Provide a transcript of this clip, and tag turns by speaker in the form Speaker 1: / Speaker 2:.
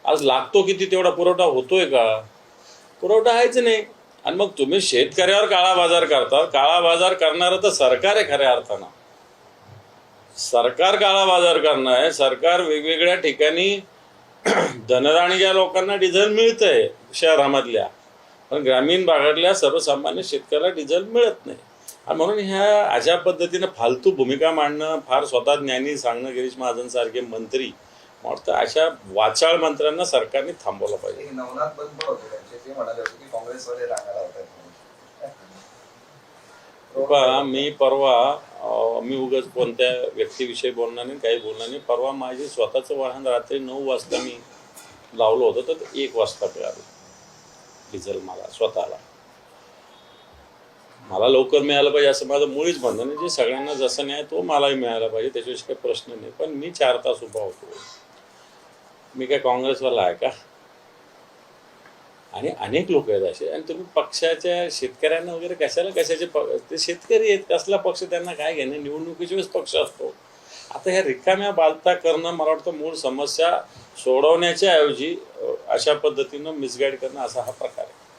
Speaker 1: आज लागतो किती तेवढा पुरवठा होतोय का? पुरवठा आहेच नाही. आणि मग तुम्ही शेतकऱ्यावर काळा बाजार करता. काळा बाजार करणारं तर सरकार आहे खऱ्या अर्थानं. सरकार काळा बाजार करणं आहे. सरकार वेगवेगळ्या ठिकाणी धनराणीच्या लोकांना डिझेल मिळतंय शहरामधल्या, पण ग्रामीण भागातल्या सर्वसामान्य शेतकऱ्याला डिझेल मिळत नाही. आणि म्हणून ह्या अशा पद्धतीनं फालतू भूमिका मांडणं, फार स्वतः ज्ञानी सांगणं, गिरीश महाजनसारखे मंत्री, वाटतं अशा वाचाळ मंत्र्यांना सरकारने थांबवलं पाहिजे.
Speaker 2: नवनाथ बंद होते त्यांचे, ते म्हणाले होते की काँग्रेसवाले रागाला होतात.
Speaker 1: मी परवा मी उगाच कोणत्या व्यक्तीविषयी बोलणार नाही, काही बोलणार नाही. परवा माझे स्वतःचं वाहन रात्री 9 वाजता मी लावलं होतं, तर 1 वाजता मिळालं डिझेल मला स्वतःला. मला लवकर मिळालं पाहिजे असं माझं मुळीच म्हणणं नाही. जे सगळ्यांना जसं न्याय तो मलाही मिळाला पाहिजे, त्याच्याविषयी काही प्रश्न नाही. पण मी 4 तास उभा होतो. मी काय काँग्रेसवाला आहे का? आणि अनेक लोक आहेत असे. आणि तुम्ही पक्षाच्या शेतकऱ्यांना वगैरे कशाचे ते शेतकरी आहेत, कसला पक्ष त्यांना काय घेणं? निवडणुकीच्या वेळेस पक्ष असतो. आता ह्या रिकाम्या बालता करणं, मला वाटतं मूळ समस्या सोडवण्याच्या ऐवजी अशा पद्धतीनं मिसगाईड करणं असा हा प्रकार आहे.